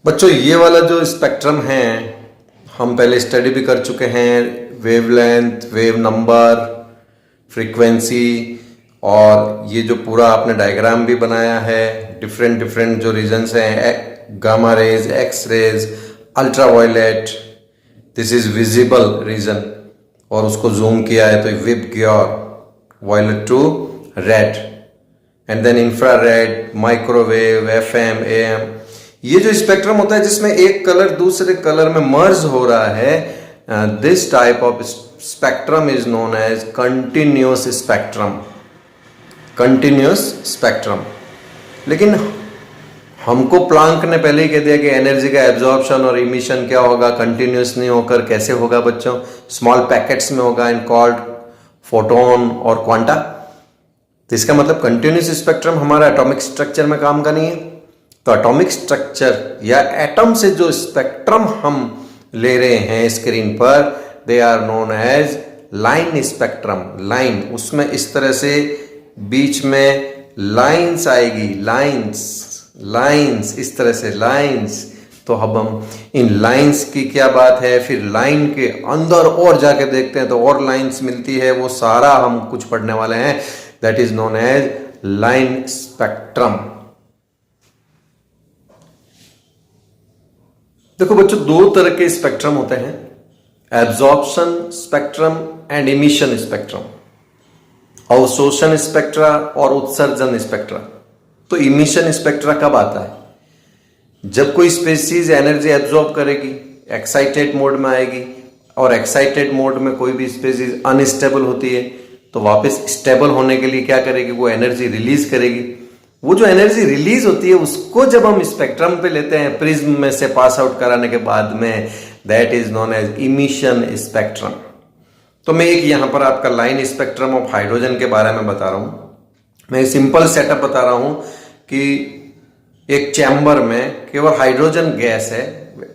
बच्चों ये वाला जो स्पेक्ट्रम है हम पहले स्टडी भी कर चुके हैं। वेवलेंथ, वेव नंबर, फ्रीक्वेंसी और ये जो पूरा आपने डायग्राम भी बनाया है, डिफरेंट डिफरेंट जो रीजन्स हैं, gamma rays, X rays, ultraviolet, this is visible region और उसको जूम किया है तो VIBGYOR, violet to red and then infrared, microwave, FM, AM. ये जो स्पेक्ट्रम होता है जिसमें एक कलर दूसरे कलर में मर्ज हो रहा है, this type of spectrum is known as continuous spectrum. Continuous spectrum. लेकिन हमको प्लांक ने पहले ही कह दिया कि एनर्जी का एब्जॉर्प्शन और इमिशन क्या होगा, कंटिन्यूअस नहीं होकर कैसे होगा बच्चों, स्मॉल पैकेट्स में होगा एंड कॉल्ड फोटोन और क्वांटा। तो इसका मतलब कंटिन्यूअस स्पेक्ट्रम हमारा एटॉमिक स्ट्रक्चर में काम का नहीं है। तो एटॉमिक स्ट्रक्चर या एटम से जो स्पेक्ट्रम हम ले रहे हैं स्क्रीन पर, they are known as line spectrum. Line, उसमें इस तरह से बीच में लाइंस आएगी, लाइंस इस तरह से लाइंस। तो अब हम इन लाइंस की क्या बात है, फिर लाइन के अंदर और जाके देखते हैं तो और लाइंस मिलती है, वो सारा हम कुछ पढ़ने वाले हैं। That is known as line spectrum. देखो बच्चों, दो तरह के स्पेक्ट्रम होते हैं, absorption spectrum and emission spectrum, अवशोषण स्पेक्ट्रा और उत्सर्जन स्पेक्ट्रा। तो इमिशन स्पेक्ट्रा कब आता है? जब कोई स्पीसीज एनर्जी एब्जॉर्ब करेगी, एक्साइटेड मोड में आएगी, और एक्साइटेड मोड में कोई भी स्पीसीज अनस्टेबल होती है तो वापस स्टेबल होने के लिए क्या करेगी, वो एनर्जी रिलीज करेगी। वो जो एनर्जी रिलीज होती है उसको जब हम स्पेक्ट्रम पे लेते हैं प्रिज्म में से पास आउट कराने के बाद में, that is known as emission spectrum. तो मैं एक यहां पर आपका लाइन स्पेक्ट्रम ऑफ हाइड्रोजन के बारे में बता रहा हूं। मैं सिंपल सेटअप बता रहा हूं कि एक चैम्बर में केवल हाइड्रोजन गैस है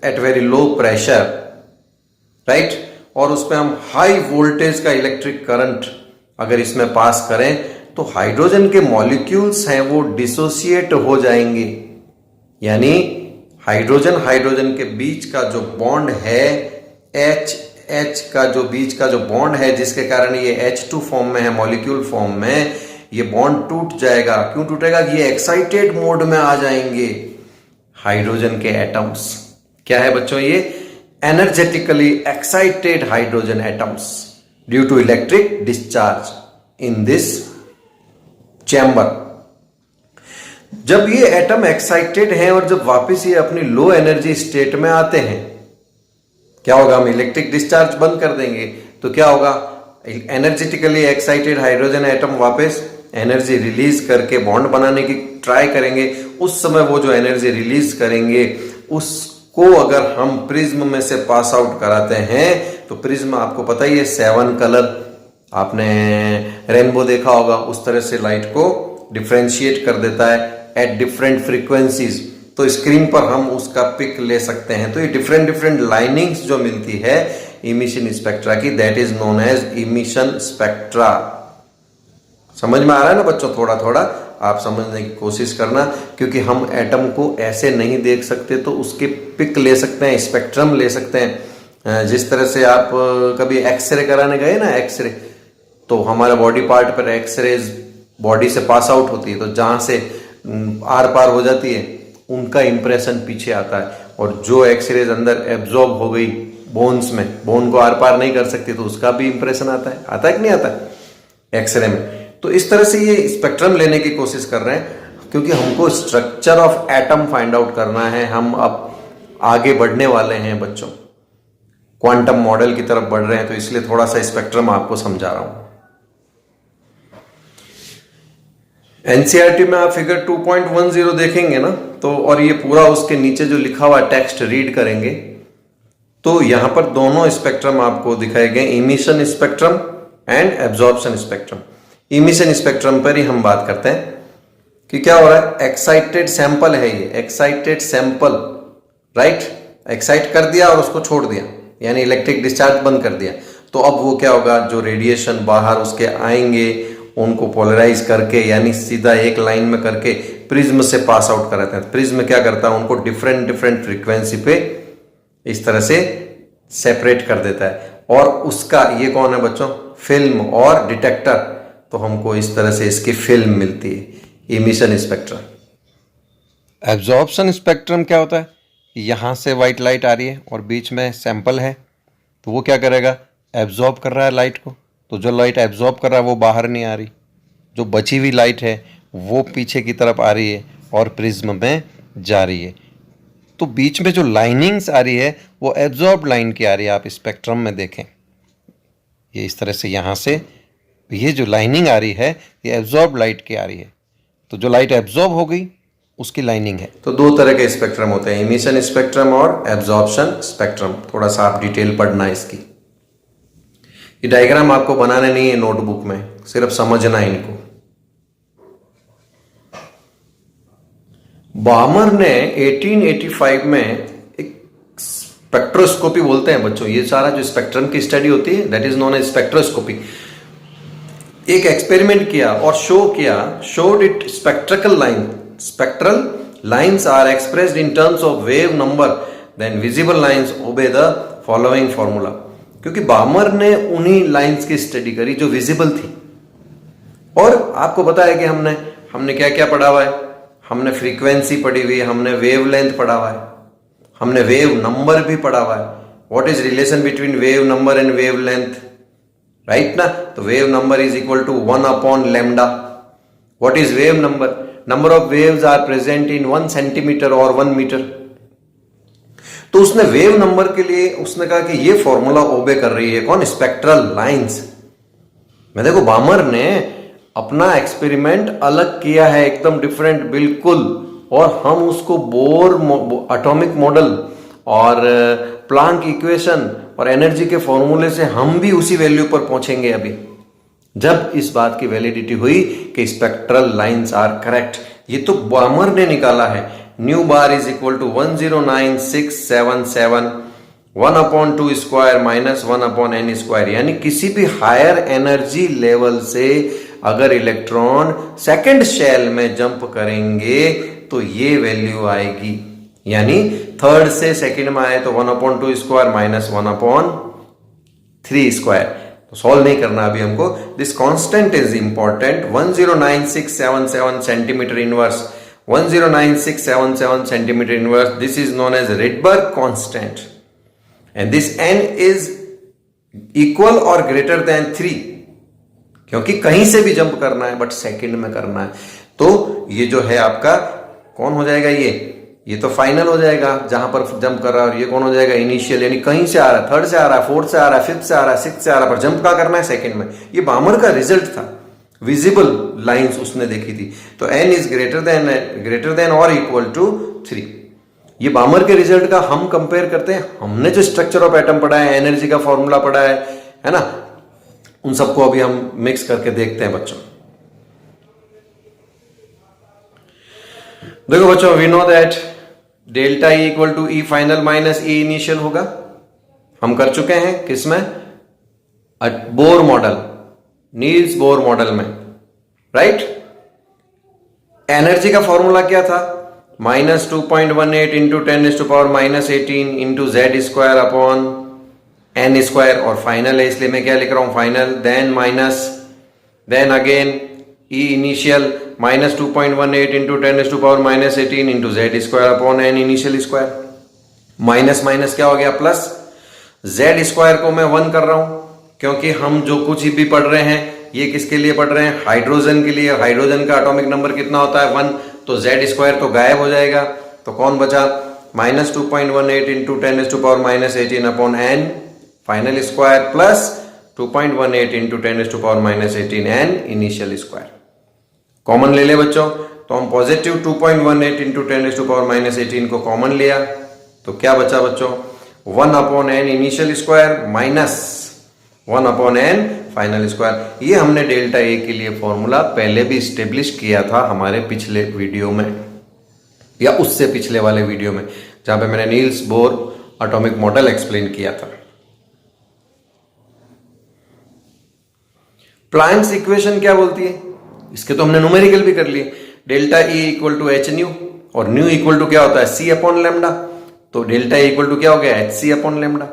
at very low pressure, right, और उसमें हम हाई वोल्टेज का इलेक्ट्रिक करंट अगर इसमें पास करें तो हाइड्रोजन के मॉलिक्यूल्स हैं वो डिसोसिएट हो जाएंगे। यानी हाइड्रोजन के बीच का जो बॉन्ड है, H का जो बीच का जो बॉन्ड है जिसके कारण ये H2 फॉर्म में है, मॉलिक्यूल फॉर्म में, ये बॉन्ड टूट जाएगा। क्यों टूटेगा? ये एक्साइटेड मोड में आ जाएंगे हाइड्रोजन के एटम्स। क्या है बच्चों? ये energetically excited hydrogen atoms due to electric discharge in this chamber. जब ये एटम एक्साइटेड हैं और जब वापस ये अपनी लो एनर्जी स्टेट में आते हैं, क्या होगा? हम इलेक्ट्रिक डिस्चार्ज बंद कर देंगे तो क्या होगा? एनर्जेटिकली एक्साइटेड हाइड्रोजन एटम वापस एनर्जी रिलीज करके बॉन्ड बनाने की ट्राई करेंगे। उस समय वो जो एनर्जी रिलीज करेंगे उसको अगर हम प्रिज्म में से पास आउट कराते हैं तो प्रिज्म आपको पता ही है 7 कलर, आपने रेनबो देखा होगा, उस तरह से लाइट को डिफरेंशिएट कर देता है एट डिफरेंट फ्रीक्वेंसीज। तो स्क्रीन पर हम उसका पिक ले सकते हैं। तो ये डिफरेंट डिफरेंट लाइनिंग्स जो मिलती है इमिशन स्पेक्ट्रा की, that is known as emission spectra. समझ में आ रहा है ना बच्चों? थोड़ा थोड़ा आप समझने की कोशिश करना, क्योंकि हम एटम को ऐसे नहीं देख सकते तो उसके पिक ले सकते हैं, स्पेक्ट्रम ले सकते हैं। जिस तरह से आप कभी एक्सरे कराने गए ना, एक्सरे, तो हमारे बॉडी पार्ट पर एक्सरेज बॉडी से पास आउट होती है, तो जहां से आर पार हो जाती है उनका इंप्रेशन पीछे आता है, और जो एक्सरेज अंदर एब्जॉर्ब हो गई बोन्स में, बोन को आर पार नहीं कर सकती, तो उसका भी इंप्रेशन आता है कि नहीं आता है एक्सरे में। तो इस तरह से ये स्पेक्ट्रम लेने की कोशिश कर रहे हैं, क्योंकि हमको structure of atom find out करना है। हम अब आगे बढ़ने वाले हैं बच्चों, क्वांटम मॉडल की तरफ बढ़ रहे हैं, तो इसलिए थोड़ा सा स्पेक्ट्रम आपको समझा रहा हूं। एनसीईआरटी में आप फिगर 2.10 देखेंगे ना, तो और ये पूरा उसके नीचे जो लिखा हुआ टेक्स्ट रीड करेंगे तो यहां पर दोनों स्पेक्ट्रम आपको दिखाए गए, emission spectrum and absorption spectrum. Emission spectrum पर ही हम बात करते हैं कि क्या हो रहा है। एक्साइटेड सैंपल है ये, एक्साइटेड सैंपल, राइट, एक्साइट कर दिया और उसको छोड़ दिया, यानी इलेक्ट्रिक डिस्चार्ज बंद कर दिया। तो अब वो क्या होगा, जो रेडिएशन बाहर उसके आएंगे उनको पोलराइज करके, यानी सीधा एक लाइन में करके प्रिज्म से पास आउट कराते हैं। प्रिज्म क्या करता है, उनको डिफरेंट डिफरेंट फ्रीक्वेंसी पे इस तरह से सेपरेट कर देता है। और उसका ये कौन है बच्चों, फिल्म और डिटेक्टर, तो हमको इस तरह से इसकी फिल्म मिलती है, इमिशन स्पेक्ट्रम। एब्जॉर्प्शन स्पेक्ट्रम क्या होता है, यहाँ से वाइट लाइट आ रही है और बीच में सैंपल है, तो वो क्या करेगा, एब्जॉर्ब कर रहा है लाइट को। तो जो लाइट एब्जॉर्ब कर रहा है वो बाहर नहीं आ रही, जो बची हुई लाइट है वो पीछे की तरफ आ रही है और प्रिज्म में जा रही है। तो बीच में जो लाइनिंग्स आ रही है वो एब्जॉर्ब लाइन की आ रही है। आप स्पेक्ट्रम में देखें, ये इस तरह से यहाँ से ये जो लाइनिंग आ रही है ये एब्जॉर्ब लाइट की आ रही है। तो जो लाइट एब्जॉर्ब हो गई उसकी लाइनिंग है। तो दो तरह के स्पेक्ट्रम होते हैं, इमिशन स्पेक्ट्रम और एब्जॉर्प्शन स्पेक्ट्रम। थोड़ा सा आप डिटेल पढ़ना है इसकी। ये डायग्राम आपको बनाने नहीं है नोटबुक में, सिर्फ समझना है इनको। बामर ने 1885 में एक स्पेक्ट्रोस्कोपी बोलते हैं बच्चों, ये सारा जो स्पेक्ट्रम की स्टडी होती है that is known as spectroscopy. एक एक्सपेरिमेंट किया और showed it spectral lines are expressed in terms of wave number then visible lines obey the following formula. क्योंकि बामर ने उन्हीं लाइन्स की स्टडी करी जो विजिबल थी। और आपको पता है कि हमने क्या क्या पढ़ा हुआ है, हमने फ्रीक्वेंसी पढ़ी हुई है, हमने वेव लेंथ पढ़ा हुआ है, हमने वेव नंबर भी पढ़ा हुआ है। What is relation between wave number and wave length, right ना। तो wave number is equal to 1 upon lambda. What is wave number, number of waves are present in 1 centimetre और 1 मीटर। तो उसने wave number के लिए उसने कहा कि ये फॉर्मूला ओबे कर रही है कौन, स्पेक्ट्रल लाइंस। मैं देखो बामर ने अपना एक्सपेरिमेंट अलग किया है, एकदम डिफरेंट बिल्कुल, और हम उसको बोर एटॉमिक मॉडल और प्लांक इक्वेशन और एनर्जी के फॉर्मूले से हम भी उसी वैल्यू पर पहुंचेंगे अभी, जब इस बात की वैलिडिटी हुई कि स्पेक्ट्रल लाइंस आर करेक्ट। ये तो बामर ने निकाला है। Nu bar is equal to 109677 1 upon 2 square minus 1 upon n square. यानी किसी भी हायर एनर्जी लेवल से अगर इलेक्ट्रॉन सेकंड शेल में जंप करेंगे तो ये वैल्यू आएगी। यानी थर्ड से सेकंड में आए तो 1 upon 2 square minus 1 upon 3 square. तो सॉल्व नहीं करना अभी हमको। This constant is important. 109677 centimetre inverse, 109677 centimetre inverse, this is known as Rydberg constant and this n is equal और ग्रेटर देन 3, क्योंकि कहीं से भी जंप करना है बट सेकंड में करना है। तो ये जो है आपका कौन हो जाएगा, ये तो फाइनल हो जाएगा जहां पर जंप कर रहा है। और ये कौन हो जाएगा, इनिशियल, यानी कहीं से आ रहा है, थर्ड से आ रहा है, फोर्थ से आ रहा है, फिफ्थ से आ रहा है, सिक्स्थ से आ रहा है, पर जंप का करना है सेकंड में। ये बामर का रिजल्ट था, विजिबल लाइंस उसने देखी थी। तो n इज ग्रेटर देन और इक्वल टू 3। ये बामर के रिजल्ट का हम कंपेयर करते हैं। हमने जो स्ट्रक्चर ऑफ एटम पढ़ा है, एनर्जी का फॉर्मूला पढ़ा है ना, उन सबको अभी हम मिक्स करके देखते हैं बच्चों। देखो बच्चों, we know that delta E equal to E final minus E initial होगा। हम कर चुके हैं किसमें, Bohr model, Niels Bohr model में, राइट। एनर्जी का फॉर्मूला क्या था, -2.18 into 10⁻⁻18 into Z square upon n square. और फाइनल है इसलिए मैं क्या लिख रहा हूं, final, then again E initial -2.18 into 10⁻⁻18 into Z square upon n initial square. Minus minus क्या हो गया, प्लस। जेड स्क्वायर को मैं 1 कर रहा हूं क्योंकि हम जो कुछ भी पढ़ रहे हैं ये किसके लिए पढ़ रहे हैं, हाइड्रोजन के लिए। हाइड्रोजन का एटॉमिक नंबर कितना होता है, 1। तो जेड स्क्वायर तो गायब हो जाएगा, तो कौन बचा, -2.18 into 10⁻⁻18 upon n final square plus 2.18 into 10⁻⁻18 n initial square. Common ले ले बच्चों, तो हम पॉजिटिव 2.18 इंटू 10⁻⁻18 को कॉमन लिया, तो क्या बचा बच्चों, 1 upon n initial square minus 1 upon n final square. ये हमने डेल्टा ए के लिए फॉर्मूला पहले भी स्टेब्लिश किया था हमारे पिछले वीडियो में, या उससे पिछले वाले वीडियो में, जहां पे मैंने Niels Bohr atomic model explain किया था। प्लैंक्स इक्वेशन क्या बोलती है, इसके तो हमने न्यूमेरिकल भी कर लिए। Delta E equal to H nu, और न्यू इक्वल टू क्या होता है, सी अपॉन लेमडा, तो डेल्टा ई इक्वल टू क्या हो गया, एच सी अपॉन लेमडा।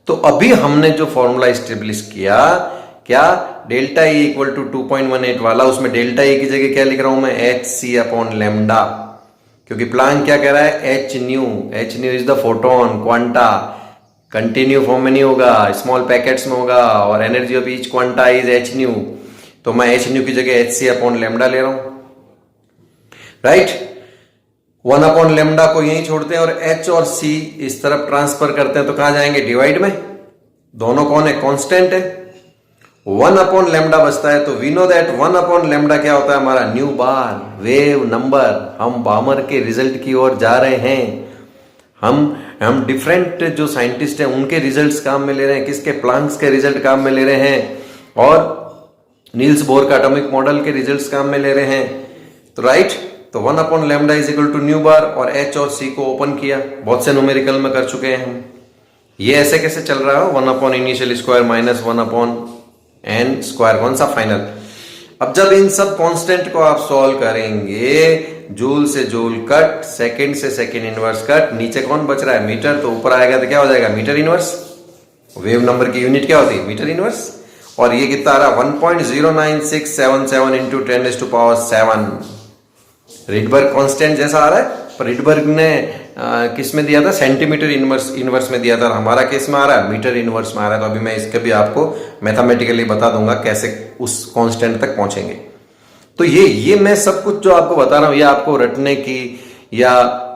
तो अभी हमने जो फॉर्मूला स्टेब्लिश किया, क्या, डेल्टा ई इक्वल टू 2.18 वाला, उसमें डेल्टा ई की जगह क्या लिख रहा हूं मैं, एच सी अपॉन लेमडा, क्योंकि प्लांक क्या कह रहा है, H new is the photon quanta, continue form में नहीं होगा, स्मॉल पैकेट्स में होगा, और energy of each quanta is H new, तो मैं एच न्यू की जगह एच सी अपॉन लेमडा ले रहा हूं, राइट। 1 अपॉन लेमडा को यहीं छोड़ते हैं और एच और सी इस तरफ ट्रांसफर करते हैं, तो कहां जाएंगे, डिवाइड में, दोनों कौन है, कांस्टेंट है, 1 अपॉन लेमडा बचता है, तो we know that 1 upon lambda क्या होता है हमारा, न्यू बार वेव नंबर। हम बामर के रिजल्ट की ओर जा रहे हैं, हम डिफरेंट जो साइंटिस्ट हैं उनके रिजल्ट्स काम में ले रहे हैं, किसके, प्लांक्स के रिजल्ट काम में ले रहे हैं, और नील्स बोर का एटॉमिक मॉडल के रिजल्ट्स काम में ले रहे हैं, तो राइट। तो 1 upon lambda is equal to nu bar, और एच और सी को ओपन किया, बहुत से न्यूमेरिकल में कर चुके हैं हम। ये ऐसे कैसे चल रहा है, 1 upon initial square minus 1 upon N square, कौन सा, फाइनल। अब जब इन सब कांस्टेंट को आप सॉल्व करेंगे, जूल से जूल कट, सेकंड से सेकंड इनवर्स कट, नीचे कौन बच रहा है, मीटर, तो ऊपर आएगा तो क्या हो जाएगा, मीटर इनवर्स। वेव नंबर की यूनिट क्या होती है, मीटर इनवर्स। और ये कितना आ रहा है, 1.09677 इंटू 10⁻7। रिडबर्ग कांस्टेंट जैसा आ रहा है, पर रिडबर्ग ने किस में दिया था, सेंटीमीटर इनवर्स में दिया था, और हमारा केस में आ रहा है मीटर इनवर्स में आ रहा है। तो अभी मैं इसके भी आपको मैथमेटिकली बता दूंगा कैसे उस कांस्टेंट तक पहुंचेंगे। तो ये मैं सब कुछ जो आपको बता रहा हूं, ये आपको रटने की या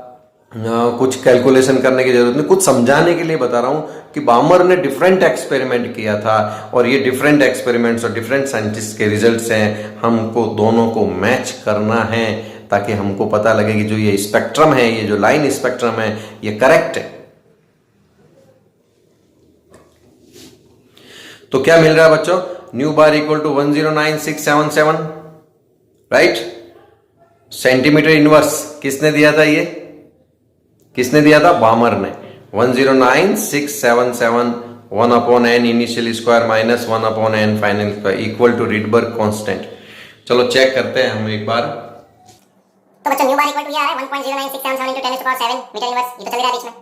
कुछ कैलकुलेशन करने की जरूरत नहीं, कुछ समझाने के लिए बता रहा हूं कि बामर ने डिफरेंट एक्सपेरिमेंट किया था, और ये डिफरेंट एक्सपेरिमेंट्स और डिफरेंट साइंटिस्ट के रिजल्ट्स हैं, हमको दोनों को मैच करना है, ताकि हमको पता लगे कि जो ये स्पेक्ट्रम है, ये जो लाइन स्पेक्ट्रम है, ये करेक्ट है। तो क्या मिल रहा है बच्चों, nu bar equal to 109,677, right. Centimetre inverse किसने दिया था, ये किसने दिया था, बामर ने। 109,677, 1 upon n initial square minus 1 upon n final square equal to Rydberg constant. चलो चेक करते हैं हम एक बार। तो बच्चों न्यू बार इक्वल टू ये आ रहा है 1.09677 into 10⁻7 मीटर इनवर्स, ये तो चल रहा है बीच में।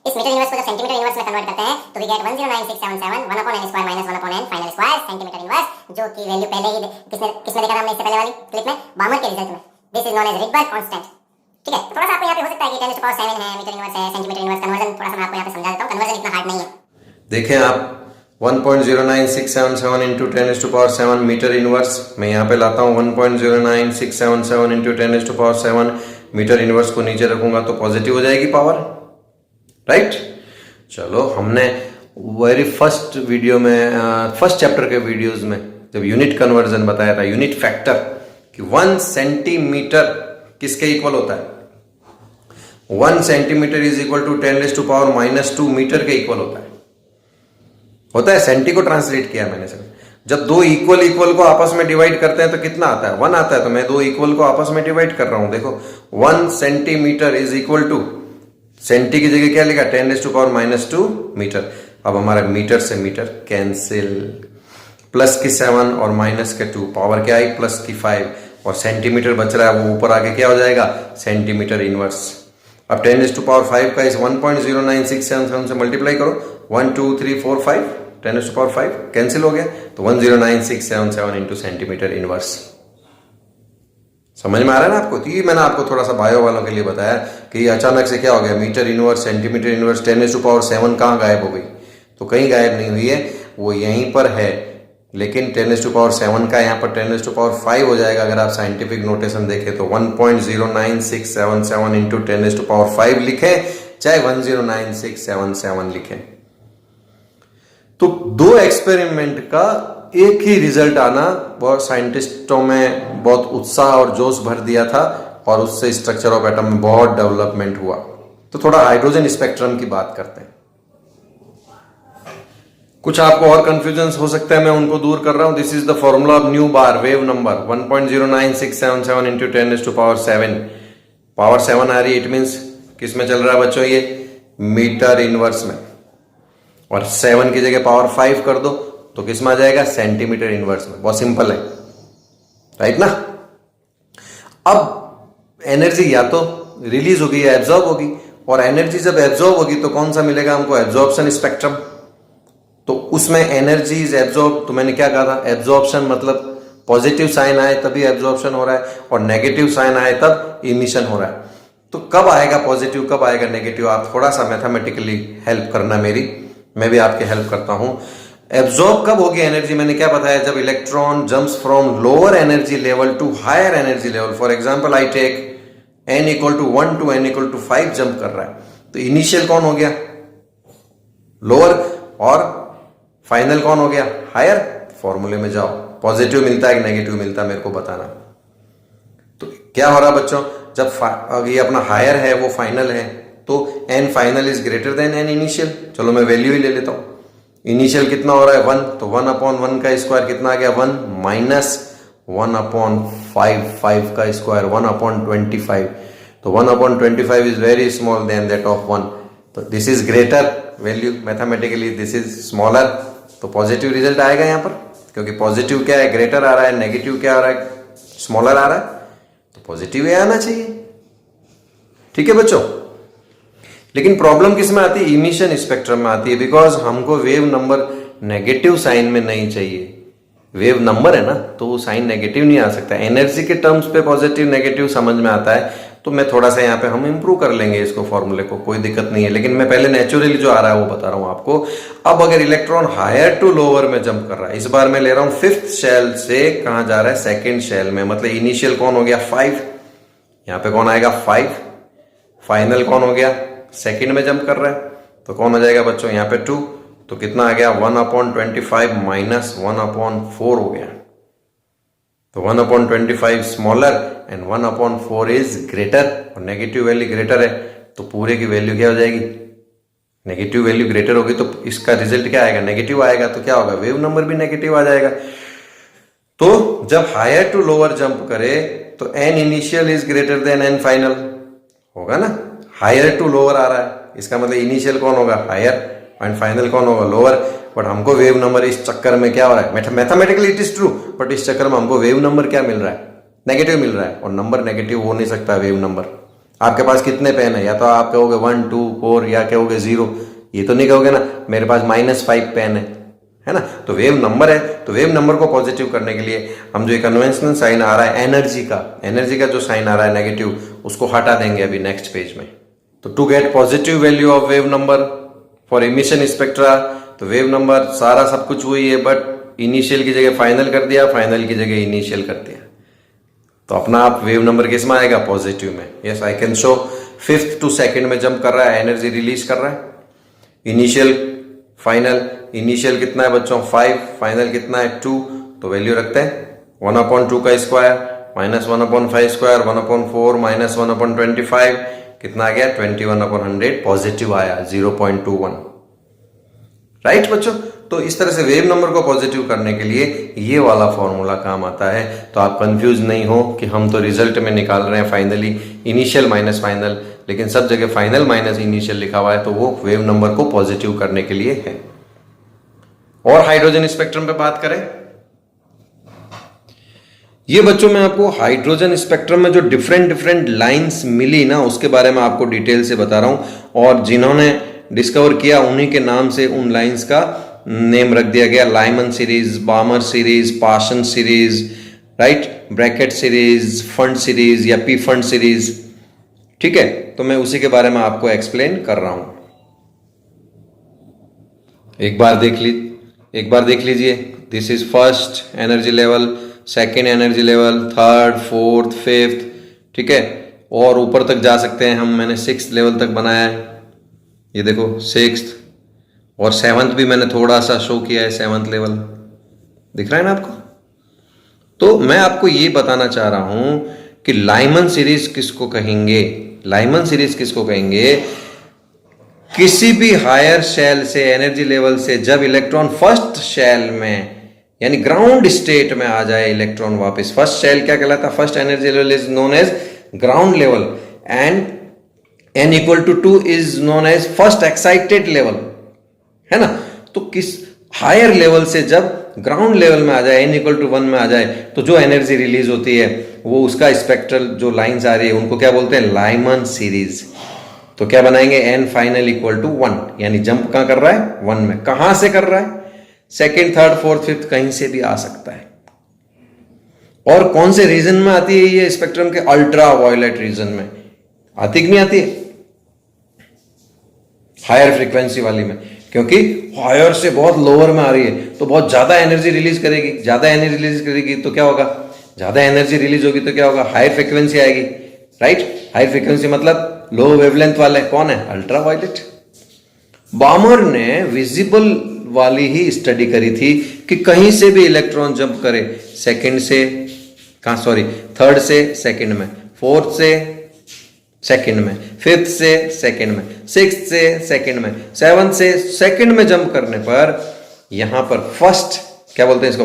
इस मीटर इनवर्स को जब सेंटीमीटर इनवर्स में कन्वर्ट करते हैं तो we get 109,677 1 upon n square minus 1 upon n final square centimetre inverse, जो की वैल्यू पहले ही किसने देखा था हमने इससे पहले वाली क्लिप में, बामर के रिजल्ट में। This is known as Rydberg constant, ठीक है। तो थोड़ा सा आपको यहाँ पे हो सकता है कि 10⁻7 है, मीटर इनवर्स है, सेंटीमीटर इनवर्स, कन्वर्जन थोड़ा सा मैं आपको यहाँ पे समझा देता हूँ, कन्वर्जन इतना हार्ड नहीं है। देखें आप 1.09677 इंटू 10⁻7 मीटर इनवर्स, मैं यहाँ पे लाता हूँ 1.09677 इंटू 10⁻7 मीटर इनवर्स को नीचे रखूंगा तो पॉजिटिव हो जाएगी पावर, राइट। चलो हमने वेरी फर्स्ट वीडियो में, फर्स्ट चैप्टर के वीडियोस में जब यूनिट कन्वर्जन बताया था, यूनिट फैक्टर कि 1 सेंटीमीटर किसके इक्वल होता है, 1 centimetre is equal to 10⁻⁻2 metre के इक्वल होता है। सेंटी को ट्रांसलेट किया मैंने सर। जब दो इक्वल को आपस में डिवाइड करते हैं तो कितना आता है, 1 आता है। तो मैं दो इक्वल को आपस में डिवाइड कर रहा हूं, देखो 1 centimetre is equal to, centi की जगह क्या लिखा, 10⁻⁻2 मीटर। अब हमारा मीटर से मीटर कैंसिल, प्लस की 7 और माइनस के 2, पावर क्या आई प्लस की 5, और सेंटीमीटर बच रहा है वो ऊपर आके क्या हो जाएगा, सेंटीमीटर इनवर्स। अब 10⁻5 का इस 1.09677 से मल्टीप्लाई करो, 1 2 3 4 5, 10⁻5 कैंसिल हो गया, तो 109,677 इंटू सेंटीमीटर इनवर्स। समझ में आ रहा है ना आपको। तो ये मैंने आपको थोड़ा सा बायो वालों के लिए बताया कि अचानक से क्या हो गया, मीटर इनवर्स, सेंटीमीटर इनवर्स, 10⁻7 कहाँ गायब हो गई, तो कहीं गायब नहीं हुई है, वो यहीं पर है। लेकिन 10⁻7 का यहाँ पर 10⁻5 हो जाएगा अगर आप साइंटिफिक नोटेशन देखें तो। 1.09677 इंटू 10⁻5 लिखें, चाहे 109,677 लिखें, तो दो एक्सपेरिमेंट का एक ही रिजल्ट आना बहुत साइंटिस्टों में बहुत उत्साह और जोश भर दिया था, और उससे स्ट्रक्चर ऑफ एटम में बहुत डेवलपमेंट हुआ। तो थोड़ा हाइड्रोजन स्पेक्ट्रम की बात करते हैं। कुछ आपको और कंफ्यूजन हो सकता है, मैं उनको दूर कर रहा हूं। This is the formula of new bar wave number 1.09677 into 10⁻7, power 7 आ रही है। इट मीन्स किस में चल रहा है बच्चों, ये मीटर इनवर्स में, और 7 की जगह पावर 5 कर दो तो किस में आ जाएगा, सेंटीमीटर इनवर्स में। बहुत सिंपल है, राइट ना। अब एनर्जी या तो रिलीज होगी या एब्जॉर्ब होगी, और एनर्जी जब एब्जॉर्ब होगी तो कौन सा मिलेगा हमको? Absorption spectrum. तो उसमें एनर्जी इज एब्जॉर्ब, तो मैंने क्या कहा था? एब्जॉर्प्शन मतलब पॉजिटिव साइन आए तभी एब्जॉर्प्शन हो रहा है, और नेगेटिव साइन आए तब इमिशन हो रहा है। तो कब आएगा पॉजिटिव, कब आएगा नेगेटिव? आप थोड़ा सा मैथमेटिकली हेल्प करना मेरी, मैं भी आपकी हेल्प करता हूं। एब्जॉर्ब कब होगी एनर्जी? मैंने क्या बताया? जब electron jumps from lower energy level to higher energy level. For example I take n equal to 1 to n equal to 5 jump कर रहा है, तो इनिशियल कौन हो गया? लोअर, और फाइनल कौन हो गया? हायर। फॉर्मूले में जाओ, पॉजिटिव मिलता है कि नेगेटिव मिलता है मेरे को बताना। तो क्या हो रहा बच्चों? जब ये अपना हायर है, वो फाइनल है, तो n final is greater than n initial. चलो मैं वैल्यू ही ले लेता हूं। इनिशियल कितना हो रहा है? 1, तो 1 अपॉन 1 का स्क्वायर कितना आ गया? 1 माइनस 1 अपॉन 5 का स्क्वायर 1 अपॉन 25। तो 1 upon 25 is very small then that of 1, तो this is greater value, mathematically this is smaller. तो पॉजिटिव रिजल्ट आएगा यहां पर, क्योंकि पॉजिटिव क्या है? ग्रेटर आ रहा है, नेगेटिव क्या आ रहा है? स्मॉलर आ रहा है, तो पॉजिटिव ही आना चाहिए। ठीक है बच्चों, लेकिन प्रॉब्लम किस में आती है? इमिशन स्पेक्ट्रम में आती है, बिकॉज हमको वेव नंबर नेगेटिव साइन में नहीं चाहिए। वेव नंबर है ना, तो वो साइन नेगेटिव नहीं आ सकता। एनर्जी के टर्म्स पे पॉजिटिव नेगेटिव समझ में आता है, तो मैं थोड़ा सा यहाँ पे हम इंप्रूव कर लेंगे इसको, फॉर्मूले को, कोई दिक्कत नहीं है। लेकिन मैं पहले नेचुरली जो आ रहा है वो बता रहा हूं आपको। अब अगर इलेक्ट्रॉन हायर टू लोअर में जंप कर रहा है, इस बार मैं ले रहा हूं 5th शेल से कहां जा रहा है? 2nd शेल में। मतलब इनिशियल कौन हो गया? 5, यहां पे कौन आएगा? 5। फाइनल कौन हो गया? 2nd में जंप कर रहा है, तो कौन हो जाएगा बच्चों? यहां पे 2, तो कितना आ गया? 1 अपॉन 25 माइनस 1 अपॉन 4 हो गया। तो 1 upon 25 smaller and 1 upon 4 is greater, और नेगेटिव वैल्यू ग्रेटर है, तो पूरे की वैल्यू क्या हो जाएगी? नेगेटिव वैल्यू ग्रेटर होगी, तो इसका रिजल्ट क्या आएगा? नेगेटिव आएगा। तो क्या होगा? वेव नंबर भी नेगेटिव आ जाएगा। तो जब हायर टू लोअर जंप करे तो n initial is greater than n final होगा ना। हायर टू लोअर आ रहा है, इसका मतलब इनिशियल कौन होगा? हायर, एंड फाइनल कौन होगा? लोअर। बट हमको वेव नंबर इस चक्कर में क्या हो रहा है? Mathematically it is true, but इस चक्कर में हमको वेव नंबर क्या मिल रहा है? नेगेटिव मिल रहा है, और नंबर नेगेटिव हो नहीं सकता वेव नंबर। आपके पास कितने पेन है? या तो आप कहोगे 1, 2, 4, या कहोगे 0, ये तो नहीं कहोगे ना मेरे पास -5 पेन है ना। तो वेव नंबर है, तो वेव नंबर को पॉजिटिव करने के लिए हम जो कन्वेंशनल साइन आ रहा है एनर्जी का जो साइन आ रहा है नेगेटिव, उसको हटा देंगे अभी नेक्स्ट पेज में। तो to get positive value of wave number for emission spectra, तो वेव नंबर सारा सब कुछ वही है, बट इनिशियल की जगह फाइनल कर दिया, फाइनल की जगह इनिशियल कर दिया। तो अपना आप वेव नंबर किस में आएगा? पॉजिटिव में। Yes, I can show 5th to 2nd में जंप कर रहा है, एनर्जी रिलीज कर रहा है। इनिशियल फाइनल, इनिशियल कितना है बच्चों? 5, फाइनल कितना है? 2, तो वैल्यू रखते हैं 1 अपॉन 2 का square minus 1 upon 5 square 1 upon 4 minus 1 upon 25, कितना आ गया? 21 अपॉन 100, पॉजिटिव आया 0.21। राइट बच्चों, तो इस तरह से वेव नंबर को पॉजिटिव करने के लिए ये वाला फॉर्मूला काम आता है। तो आप कंफ्यूज नहीं हो कि हम तो रिजल्ट में निकाल रहे हैं फाइनली इनिशियल माइनस फाइनल, लेकिन सब जगह फाइनल माइनस इनिशियल लिखा हुआ है, तो वो वेव नंबर को पॉजिटिव करने के लिए है। और हाइड्रोजन स्पेक्ट्रम पे बात करें, ये बच्चों मैं आपको हाइड्रोजन स्पेक्ट्रम में जो डिफरेंट लाइंस मिली ना, उसके बारे में आपको डिटेल से बता रहा हूं। और जिन्होंने डिस्कवर किया उन्हीं के नाम से उन लाइंस का नेम रख दिया गया। Lyman series, बामर series, Paschen series, right, Brackett series, fund series या पी फंड सीरीज। ठीक है, तो मैं उसी के बारे में आपको एक्सप्लेन कर रहा हूं। एक बार देख लीजिए। This is first energy level, second energy level, third, fourth, fifth, ठीक है, और ऊपर तक जा सकते हैं हम। मैंने 6th लेवल तक बनाया है, ये देखो 6th, और 7th भी मैंने थोड़ा सा शो किया है, 7th लेवल दिख रहा है ना आपको। तो मैं आपको ये बताना चाह रहा हूं कि लाइमन सीरीज किसको कहेंगे? लाइमन सीरीज किसको कहेंगे? किसी भी हायर शेल से, एनर्जी लेवल से जब इलेक्ट्रॉन फर्स्ट शेल में यानी ग्राउंड स्टेट में आ जाए इलेक्ट्रॉन वापस। फर्स्ट शेल क्या कहलाता है? First energy level is known as ground level, and n equal to 2 is known as first excited level, है ना। तो किस हायर लेवल से जब ग्राउंड लेवल में आ जाए, n इक्वल टू 1 में आ जाए, तो जो एनर्जी रिलीज होती है वो उसका स्पेक्ट्रल जो लाइंस आ रही है उनको क्या बोलते हैं, लाइमन सीरीज। तो क्या बनाएंगे, n फाइनल इक्वल टू 1, यानी जंप कहां कर रहा है, 1 में। कहां से कर रहा है, सेकेंड, थर्ड, फोर्थ, फिफ्थ, कहीं से भी आ सकता है। और कौन से रीजन में आती है ये स्पेक्ट्रम के, अल्ट्रा वायलेट रीजन में आती कि नहीं आती है, हायर फ्रीक्वेंसी वाली में, क्योंकि हायर से बहुत लोअर में आ रही है तो बहुत ज्यादा एनर्जी रिलीज करेगी। ज्यादा एनर्जी रिलीज करेगी तो क्या होगा, ज्यादा एनर्जी रिलीज होगी तो क्या होगा, हायर फ्रीक्वेंसी आएगी, राइट। हायर फ्रीक्वेंसी मतलब लो वेवलेंथ वाले कौन है, अल्ट्रा वायलेट। बामर ने विजिबल वाली ही स्टडी करी थी कि कहीं से भी इलेक्ट्रॉन जंप करे, सेकंड से थर्ड से सेकंड में, फोर्थ से सेकंड में, फिफ्थ से सेकंड में, सिक्स्थ से सेकंड में, सेवंथ से सेकंड में जंप करने पर यहां पर फर्स्ट, क्या बोलते हैं इसको,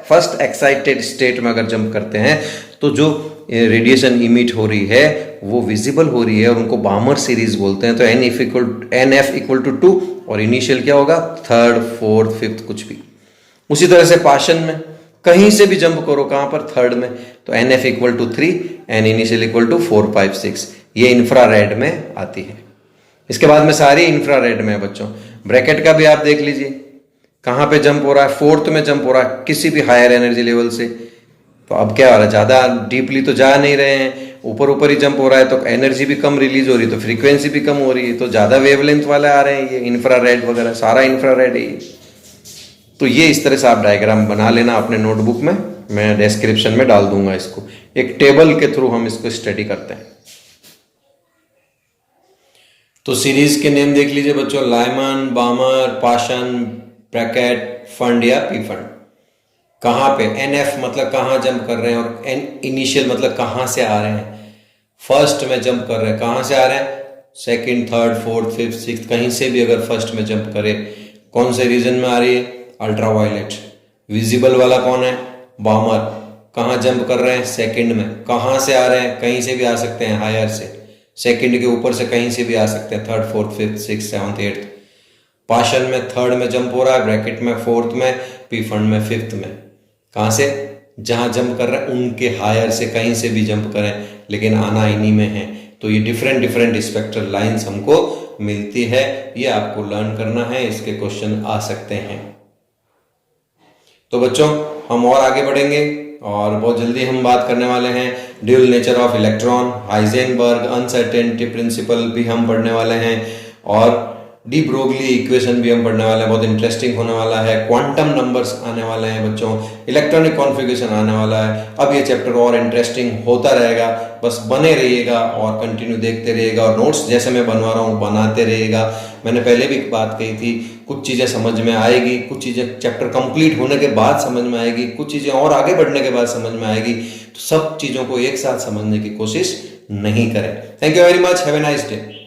फर्स्ट एक्साइटेड स्टेट में अगर जंप करते हैं तो जो रेडिएशन इमिट हो रही है वो विजिबल हो रही है और उनको बामर सीरीज बोलते हैं। तो NF इक्वल टू 2 और इनिशियल क्या होगा, थर्ड, फोर्थ, फिफ्थ, कुछ भी। उसी तरह से पाशन में कहीं से भी जंप करो, कहां पर, थर्ड में, तो NF equal to 3 and initial equal to 4, 5, 6। ये इंफ्रारेड में आती है। इसके बाद में सारी इंफ्रारेड में है बच्चों। ब्रैकेट का भी आप देख लीजिए कहां पे जंप हो रहा है, फोर्थ में जंप हो रहा है किसी भी हायर एनर्जी लेवल से। तो अब क्या हो रहा है, ज्यादा डीपली तो जा नहीं रहे हैं, ऊपर ऊपर ही जंप हो रहा है तो एनर्जी भी कम रिलीज हो रही है, तो फ्रीक्वेंसी भी कम हो रही है, तो ज्यादा वेवलेंथ वाले आ रहे हैं, ये इंफ्रारेड वगैरह सारा इंफ्रारेड है ये। तो ये इस तरह से आप डायग्राम बना लेना अपने नोटबुक में, मैं डिस्क्रिप्शन में डाल दूंगा इसको, एक टेबल के थ्रू हम इसको स्टडी करते हैं। तो सीरीज के नेम देख लीजिए बच्चों, लाइमन, बामर, पाशन, ब्रैकेट, फंड या पी फंड। कहां पे, NF मतलब कहां जंप कर रहे हैं और इनिशियल मतलब कहां से आ रहे हैं। फर्स्ट में जंप कर रहे हैं, कहां से आ रहे हैं, second, third, fourth, fifth, sixth, कहीं से भी अगर फर्स्ट में जंप करे, कौन से रीजन में आ रही है, अल्ट्रा वायलेट। विजिबल वाला कौन है, बामर। कहां जंप कर रहे हैं, सेकंड में। कहां से आ रहे हैं, कहीं से भी आ सकते हैं, हायर से, सेकंड के ऊपर से कहीं से भी आ सकते हैं, third, fourth, fifth, six, seventh, eighth. Paschen में थर्ड में जंप हो रहा है, ब्रैकेट में फोर्थ में, पी फंड में फिफ्थ में। कहां से, जहां जंप कर रहे हैं उनके हायर से कहीं से भी जंप करें, लेकिन आना इन्हीं में है। तो ये डिफरेंट स्पेक्ट्रल लाइंस हमको मिलती है, ये आपको लर्न करना है, इसके क्वेश्चन आ सकते हैं। तो बच्चों हम और आगे बढ़ेंगे और बहुत जल्दी हम बात करने वाले हैं dual nature of electron, Heisenberg uncertainty principle भी हम पढ़ने वाले हैं और डी ब्रोगली इक्वेशन भी हम पढ़ने वाले हैं, बहुत इंटरेस्टिंग होने वाला है। क्वांटम नंबर्स आने वाले हैं बच्चों, इलेक्ट्रॉनिक कॉन्फ़िगरेशन आने वाला है। अब ये चैप्टर और इंटरेस्टिंग होता रहेगा, बस बने रहिएगा और कंटिन्यू देखते रहिएगा और नोट्स जैसे मैं बनवा रहा हूँ बनाते रहिएगा। मैंने पहले भी बात कही थी, कुछ चीज़ें समझ में आएगी, कुछ चीज़ें चैप्टर कंप्लीट होने के बाद समझ में आएगी, कुछ चीज़ें और आगे बढ़ने के बाद समझ में आएगी। तो सब चीज़ों को एक साथ समझने की कोशिश नहीं करें। Thank you very much, have a nice day.